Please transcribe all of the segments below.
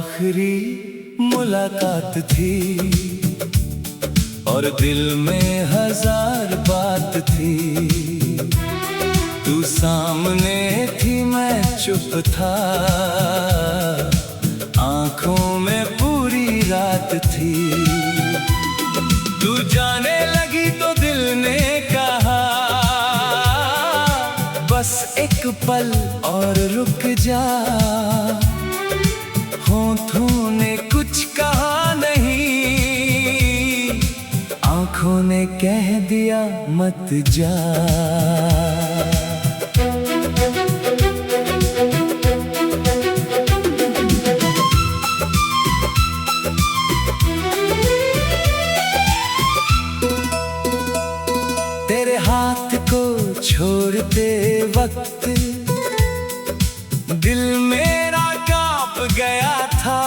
आखिरी मुलाकात थी और दिल में हजार बात थी। तू सामने थी मैं चुप था, आंखों में पूरी रात थी। तू जाने लगी तो दिल ने कहा बस एक पल और रुक जा। होठों ने कुछ कहा नहीं, आंखों ने कह दिया मत जा। तेरे हाथ को छोड़ते वक्त दिल मेरा कांप गया था।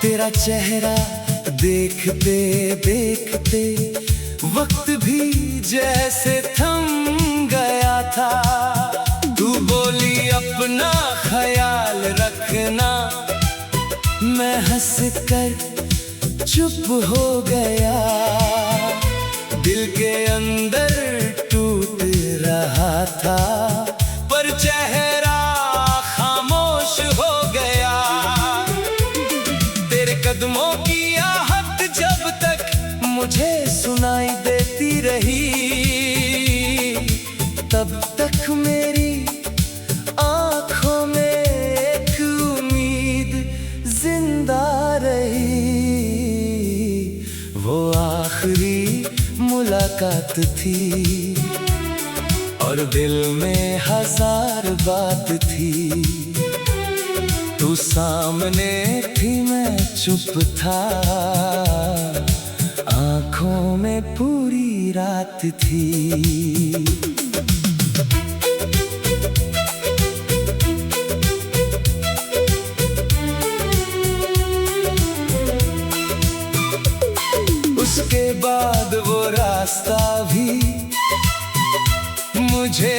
तेरा चेहरा देखते देखते वक्त भी जैसे थम गया था। तू बोली अपना ख्याल रखना, मैं हंस कर चुप हो गया। दिल के अंदर टूट रहा था पर चेहरा खामोश हो गया। तेरे कदमों की आहट जब तक मुझे सुनाई देती रही, तब तक मेरी आंखों में एक उम्मीद जिंदा रही। वो आखिरी मुलाकात थी और दिल में हजार बात थी। तू सामने थी मैं चुप था, आंखों में पूरी रात थी। उसके बाद वो रास्ता भी मुझे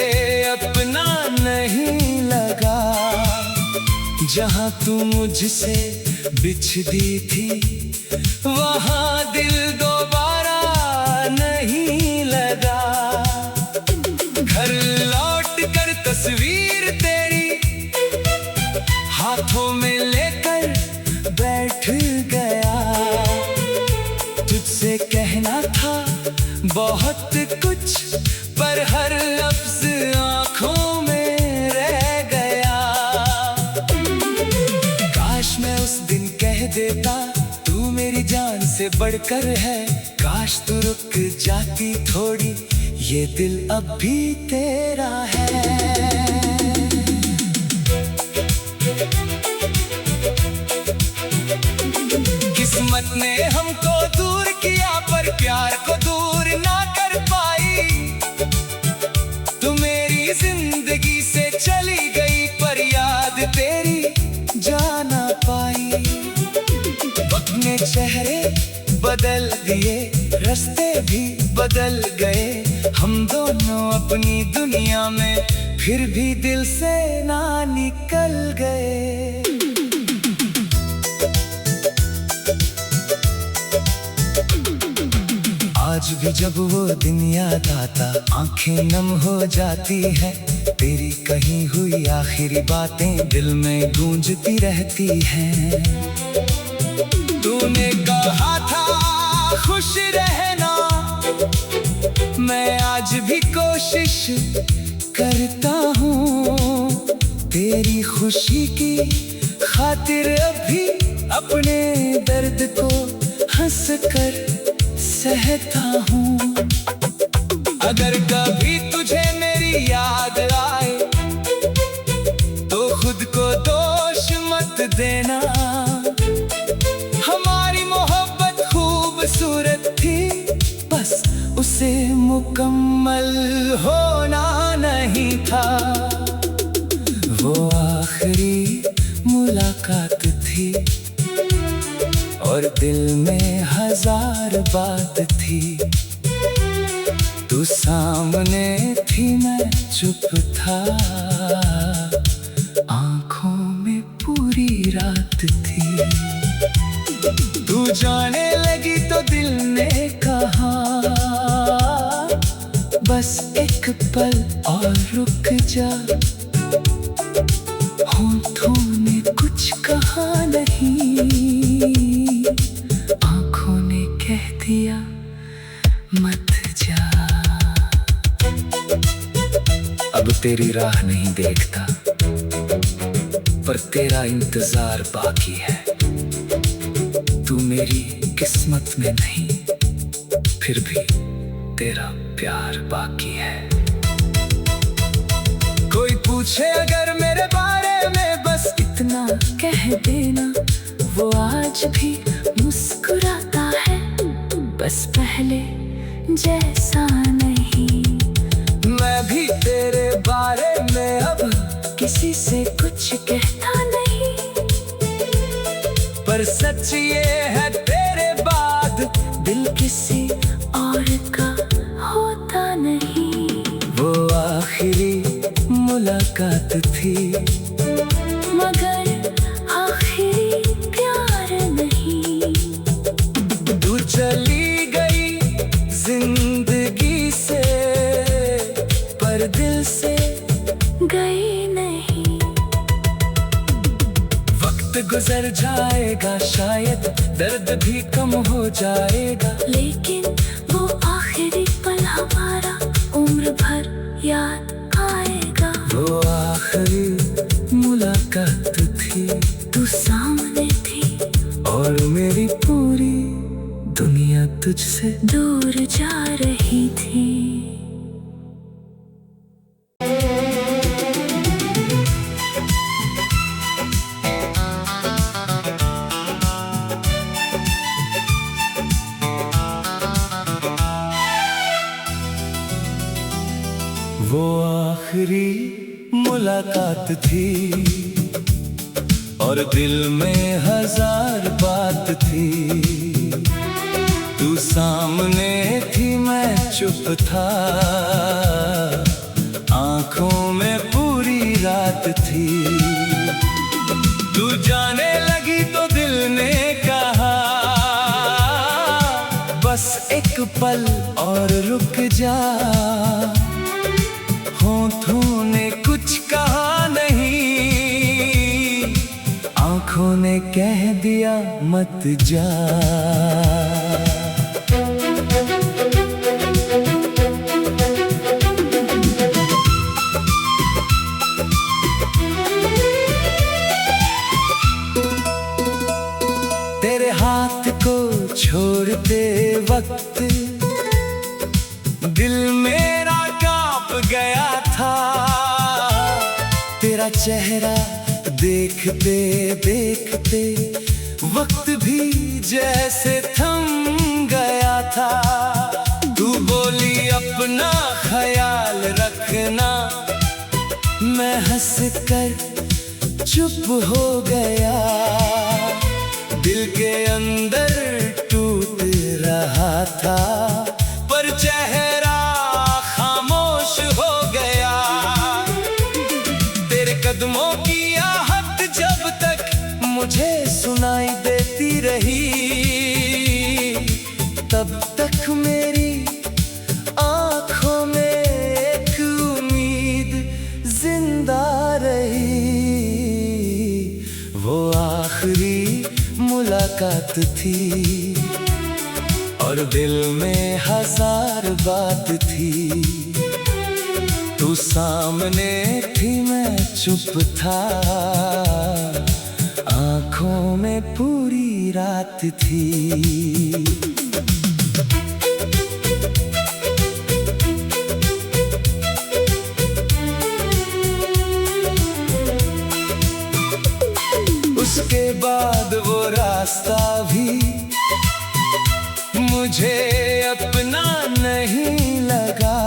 अपना नहीं लगा। जहाँ तू मुझसे बिछड़ी थी वहाँ दिल दोबारा नहीं लगा। घर लौट कर तस्वीर तेरी हाथों में लेकर बैठ गया। तुझसे कहना था बहुत कुछ पर हर लफ्ज आंखों में रह गया। काश मैं उस दिन कह देता तू मेरी जान से बढ़कर है। काश तू रुक जाती थोड़ी, ये दिल अब भी तेरा है। किस्मत ने हमको दूर किया पर प्यार को दूर ना कर पाई। तू मेरी जिंदगी से चली गई पर याद तेरी जा ना पाई। वक्त ने चेहरे बदल दिए, रास्ते भी बदल गए। हम दोनों अपनी दुनिया में फिर भी दिल से ना निकल गए। आज भी जब वो दिन याद आता आंखें नम हो जाती हैं। तेरी कही हुई आखिरी बातें दिल में गूंजती रहती हैं। तूने कहा था खुश रहना, मैं आज भी कोशिश करता हूँ। तेरी खुशी की खातिर अभी अपने दर्द को हंस कर सहता हूँ। अगर कभी तुझे मेरी याद आए तो खुद को दोष मत देना। हमारी मोहब्बत खूबसूरत थी, बस उसे मुकम्मल होना नहीं था। वो आखिरी मुलाकात थी और दिल में हजार बात थी। तू सामने थी मैं चुप था, आंखों में पूरी रात थी। तू जाने लगी तो दिल ने कहा बस एक पल और रुक जा। होठों ने कुछ कहा नहीं, आंखों ने कह दिया मत जा। अब तेरी राह नहीं देखता, पर तेरा इंतजार बाकी है। तू मेरी किस्मत में नहीं, फिर भी तेरा प्यार बाकी है। कोई पूछे अगर मेरे बारे में बस इतना कह देना, वो आज भी मुस्कुराता है, बस पहले जैसा नहीं। मैं भी तेरे बारे में अब किसी से कुछ कहता नहीं, पर सच ये है तेरे बाद दिल किसी और का होता नहीं। वो आखिरी मुलाकात थी, मगर आखिरी प्यार नहीं। तू चली गई जिंदगी से, पर दिल से गई नहीं। वक्त गुजर जाएगा, शायद दर्द भी कम हो जाएगा, लेकिन वो आखिरी पल हमारा उम्र भर याद आएगा। वो आखिरी मुलाकात थी, तू सामने थी और मेरी पूरी दुनिया तुझसे दूर जा रही थी। वो आखिरी मुलाकात थी और दिल में हजार बात थी। तू सामने थी, मैं चुप था, आंखों में पूरी रात थी। तू जाने लगी तो दिल ने कहा बस एक पल और रुक जा। होठों ने कुछ कहा नहीं, आंखों ने कह दिया मत जा। तेरे हाथ को छोड़ते वक्त दिल मेरा कांप गया था। तेरा चेहरा देखते देखते वक्त भी जैसे थम गया था। तू बोली अपना ख्याल रखना, मैं हंस कर चुप हो गया। दिल के अंदर टूट रहा था, पर चेहरा खामोश हो गया। तेरे कदमों की आहट जब तक मुझे सुनाई देती रही, तब तक मेरी आंखों में एक उम्मीद जिंदा रही। वो आखिरी मुलाकात थी और दिल में हजार बात थी। तू सामने थी, मैं चुप था, आंखों में पूरी रात थी। उसके बाद वो रास्ता भी मुझे अपना नहीं लगा।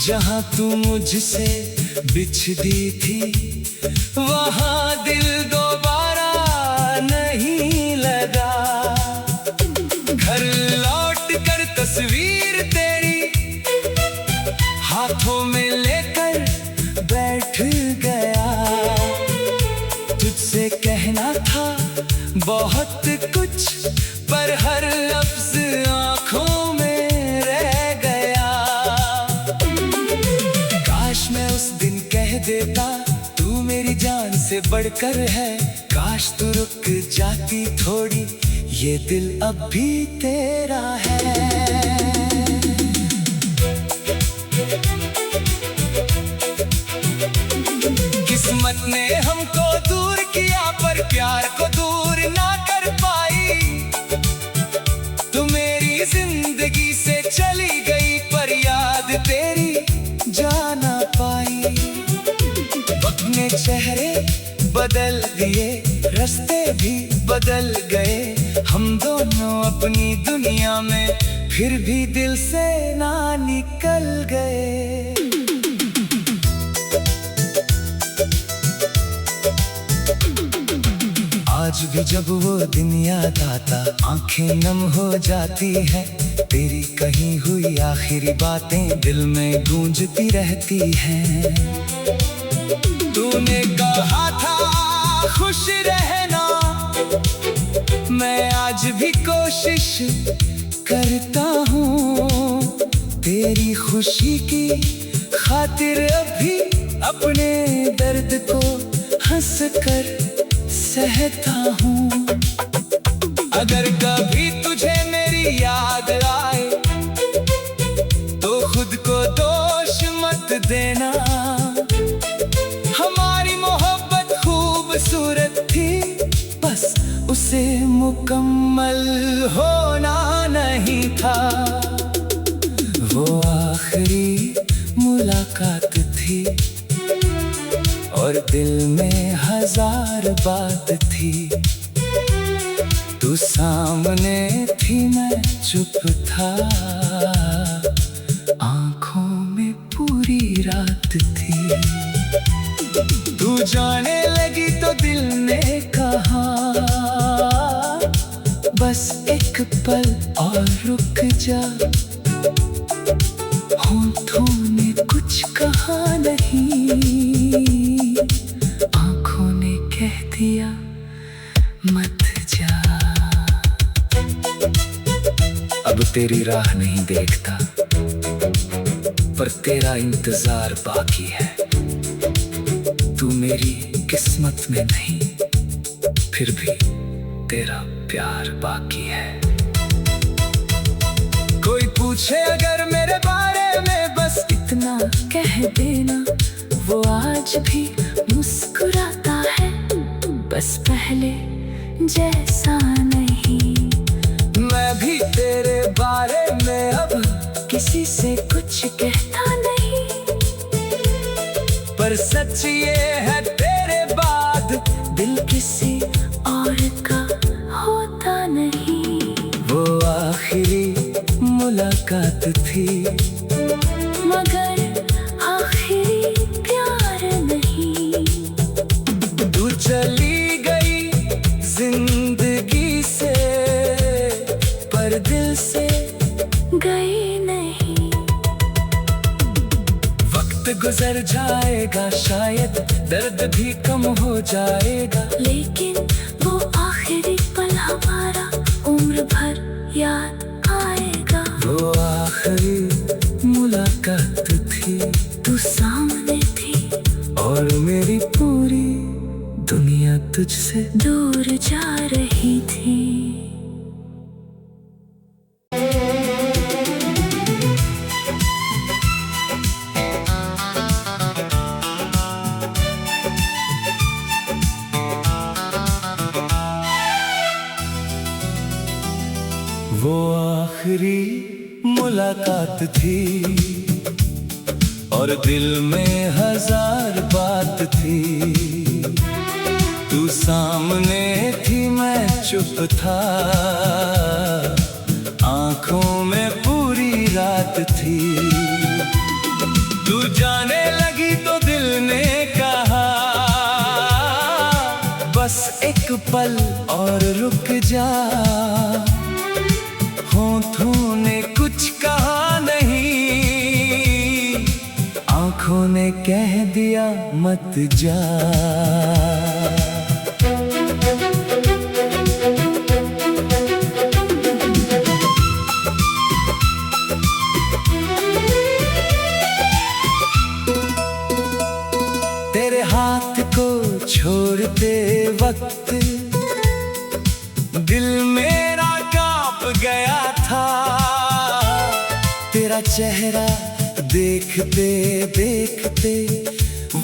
जहाँ तू मुझसे बिछड़ी थी, वहाँ दिल दोबारा नहीं लगा। घर लौट कर तस्वीर तेरी हाथों में लेकर बैठ गया। तुझसे कहना था बहुत कुछ, पर हर लफ्ज आंखों में रह गया। काश मैं उस दिन कह देता तू मेरी जान से बढ़कर है, काश तू रुक जाती थोड़ी, ये दिल अब भी तेरा है। किस्मत ने हमको दूर किया पर प्यार को दूर ना कर पाई। तू मेरी जिंदगी से चली गई पर याद तेरी जा ना पाई। वक्त ने चेहरे बदल दिए, रास्ते भी बदल गए, हम दोनों अपनी दुनिया में फिर भी दिल से ना निकल गए। आज भी जब वो दिन याद आता आंखें नम हो जाती हैं, तेरी कही हुई आखिरी बातें दिल में गूंजती रहती हैं। तूने कहा था खुश रहना, मैं आज भी कोशिश करता हूँ, तेरी खुशी की खातिर अभी अपने दर्द को हंस कर सहता हूँ। अगर कभी तुझे मेरी याद आए तो खुद को दोष मत देना, हमारी मोहब्बत खूबसूरत थी, बस उसे मुकम्मल होना नहीं था। वो आखिरी मुलाकात थी और दिल में हजार बात थी। तू सामने थी मैं चुप था, आंखों में पूरी रात थी। तू जाने लगी तो दिल ने कहा बस एक पल और रुक जा। होठों ने कुछ कहा नहीं, आंखों ने कह दिया मत जा। अब तेरी राह नहीं देखता पर तेरा इंतजार बाकी है। तू मेरी किस्मत में नहीं फिर भी तेरा प्यार बाकी है। कोई पूछे अगर मेरे बारे में बस इतना कह देना, वो आज भी मुस्कुराता है, बस पहले जैसा नहीं। मैं भी तेरे बारे में अब किसी से कुछ कहता नहीं, पर सच ये है तेरे बाद दिल किसी और का होता नहीं। वो आखिरी मुलाकात थी मगर आखिरी प्यार नहीं। तू चली गई जिंदगी से पर दिल से गई नहीं। वक्त गुजर जाएगा शायद दर्द भी कम हो जाएगा, लेकिन वो आखिरी पल हमारा उम्र भर याद आएगा। वो आखिरी मुलाकात थी, तू सामने थी और मेरी पूरी दुनिया तुझसे दूर जा रही थी। वो आखिरी मुलाकात थी और दिल में हजार बात थी। तू सामने थी मैं चुप था, आंखों में पूरी रात थी। तू जाने लगी तो दिल ने कहा बस एक पल और रुक जा। होठों ने कुछ कहा नहीं, आंखों ने कह दिया मत जा। वक्त दिल मेरा कांप गया था। तेरा चेहरा देखते देखते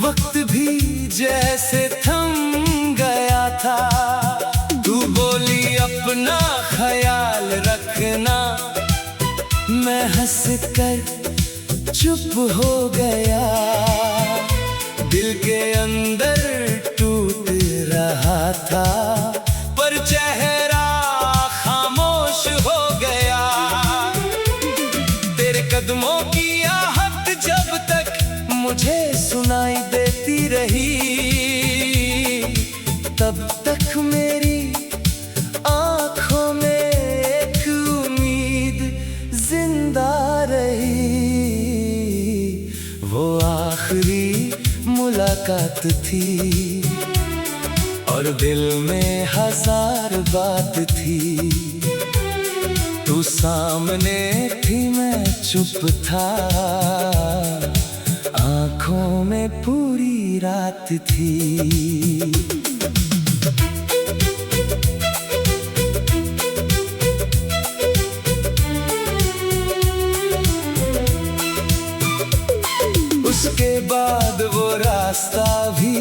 वक्त भी जैसे थम गया था। तू बोली अपना ख्याल रखना, मैं हंस कर चुप हो गया। दिल के अंदर टूट रहा था, पर चेहरा खामोश हो गया। तेरे कदमों की आहट जब तक मुझे सुनाई देती रही, तब तक मेरी आंखों में एक उम्मीद जिंदा रही। वो आखिरी मुलाकात थी और दिल में हजार बात थी। तू सामने थी, मैं चुप था, आंखों में पूरी रात थी। उसके बाद वो रास्ता भी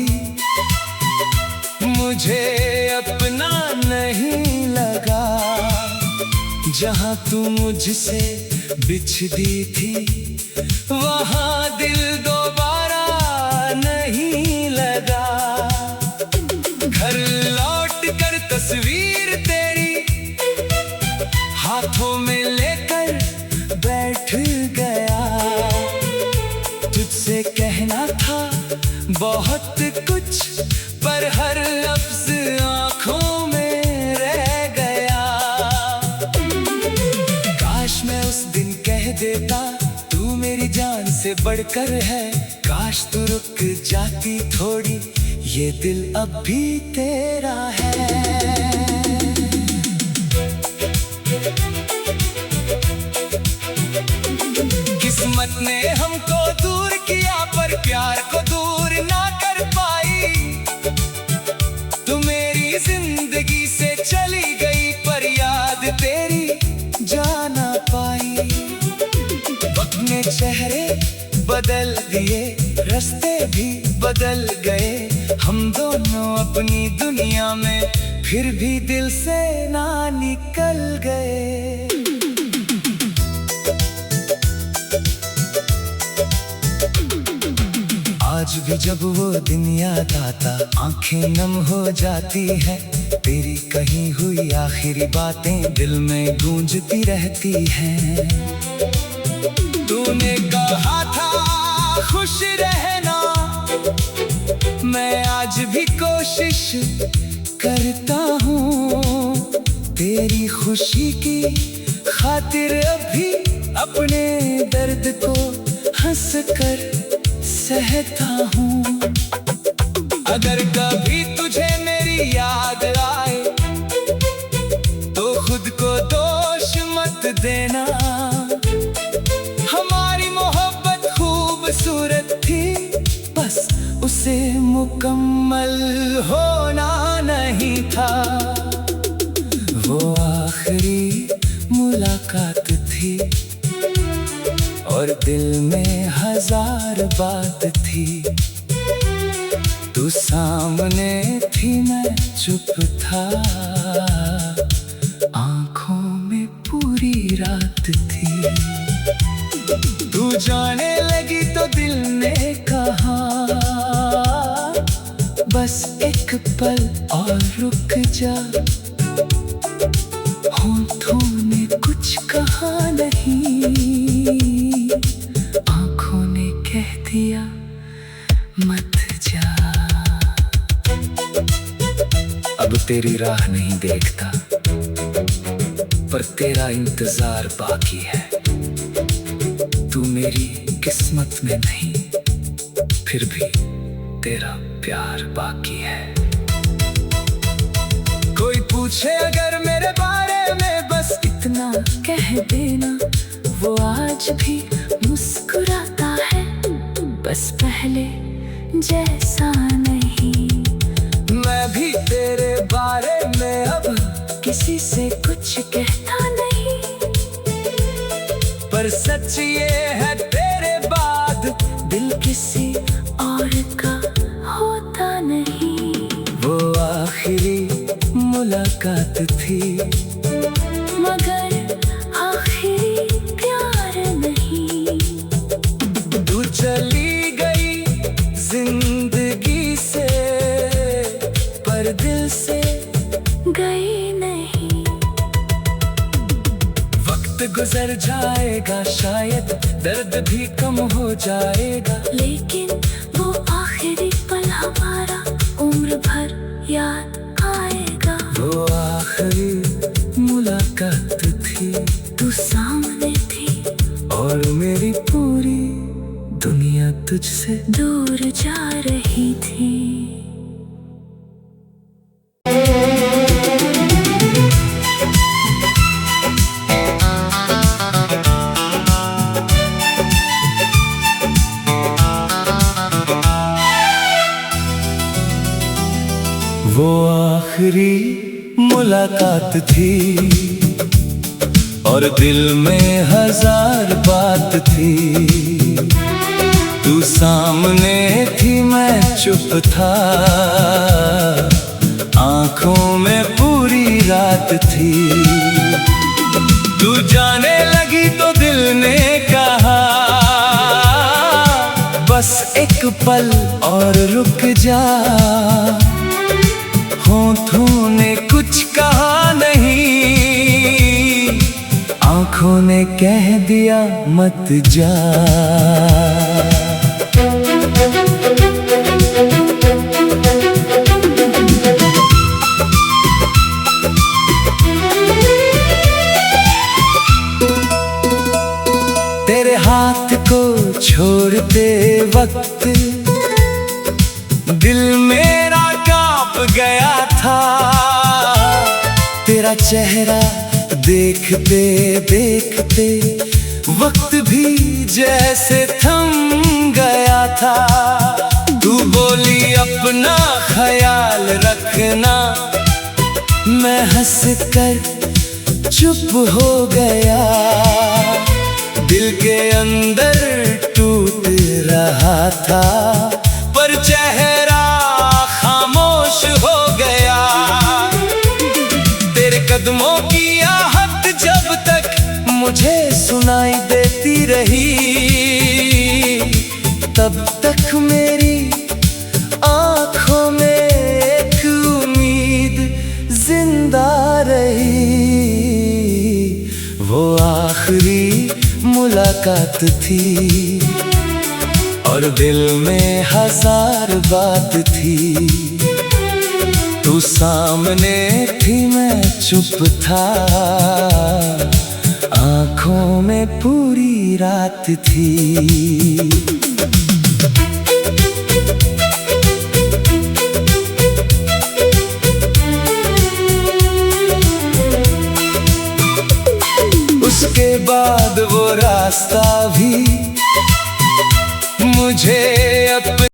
मुझे अपना नहीं लगा। जहाँ तू मुझसे बिछड़ी थी, वहाँ दिल दोबारा नहीं लगा। घर लौट कर तस्वीर तेरी हाथों में लेकर बैठ गया। तुझसे कहना था बहुत कुछ, पर हर लफ्ज आंखों में रह गया। काश मैं उस दिन कह देता तू मेरी जान से बढ़कर है। काश तू रुक जाती थोड़ी, ये दिल अब भी तेरा है। किस्मत ने हमको दूर किया, पर प्यार को दूर ना कर पाई। तू मेरी जिंदगी से चली गई, पर याद तेरी जा ना पाई। वक्त ने चेहरे बदल दिए, रास्ते भी बदल गए। हम दोनों अपनी दुनिया में फिर भी दिल से ना निकल गए। आज भी जब वो दिन याद आता, आंखें नम हो जाती है। तेरी कही हुई आखिरी बातें दिल में गूंजती रहती हैं। तूने कहा था खुश रहना, मैं आज भी कोशिश करता हूँ। तेरी खुशी की खातिर अभी अपने दर्द को हंस कर सहता हूँ। अगर कभी तुझे मेरी याद आए, तो खुद को दोष मत देना। हमारी मोहब्बत खूबसूरत थी, बस उसे मुकम्मल होना नहीं था। वो आखिरी मुलाकात थी और दिल में हजार बात थी। तू सामने थी, मैं चुप था, आंखों में पूरी रात थी। तू जाने लगी तो दिल ने कहा, बस एक पल और रुक जा। होठों ने कुछ कहा नहीं, आंखों ने कह दिया मत जा। अब तेरी राह नहीं देखता, पर तेरा इंतजार बाकी है। तू मेरी किस्मत में नहीं, फिर भी तेरा प्यार बाकी है। कोई पूछे अगर मेरे बारे में, बस इतना कह देना, वो आज भी मुस्कुराता है, बस पहले जैसा नहीं। मैं मैं भी तेरे बारे में अब किसी से कुछ कहता नहीं, पर सच ये है तेरे बाद दिल किसी और का होता नहीं। वो आखिरी मुलाकात थी, मगर आखिरी प्यार नहीं। तू चली गई जिंदगी से, पर दिल से गई नहीं। वक्त गुजर जाएगा, शायद दर्द भी कम हो जाएगा, लेकिन वो आखिरी पल हमारा उम्र भर याद आएगा। वो आखिरी मुलाकात थी, तू सामने थी और मेरी पूरी दुनिया तुझसे दूर जा रही थी। वो आखिरी मुलाकात थी और दिल में हजार बात थी। तू सामने थी, मैं चुप था, आंखों में पूरी रात थी। तू जाने लगी तो दिल ने कहा, बस एक पल और रुक जा। होठों ने कुछ कहा नहीं, आंखों ने कह दिया मत जा। तेरे हाथ को छोड़ते वक्त दिल मेरा कांप गया था। तेरा चेहरा देखते देखते वक्त भी जैसे थम गया था। तू बोली अपना ख्याल रखना, मैं हंस कर चुप हो गया। दिल के अंदर टूट रहा था, पर चेहरा खामोश हो गया। तेरे कदमों की आहट जब तक मुझे सुनाई देती रही, तब तक मेरी आंखों में एक उम्मीद जिंदा रही। वो आखिरी मुलाकात थी और दिल में हजार बात थी। तू सामने थी, मैं चुप था, आंखों में पूरी रात थी। उसके बाद वो रास्ता भी मुझे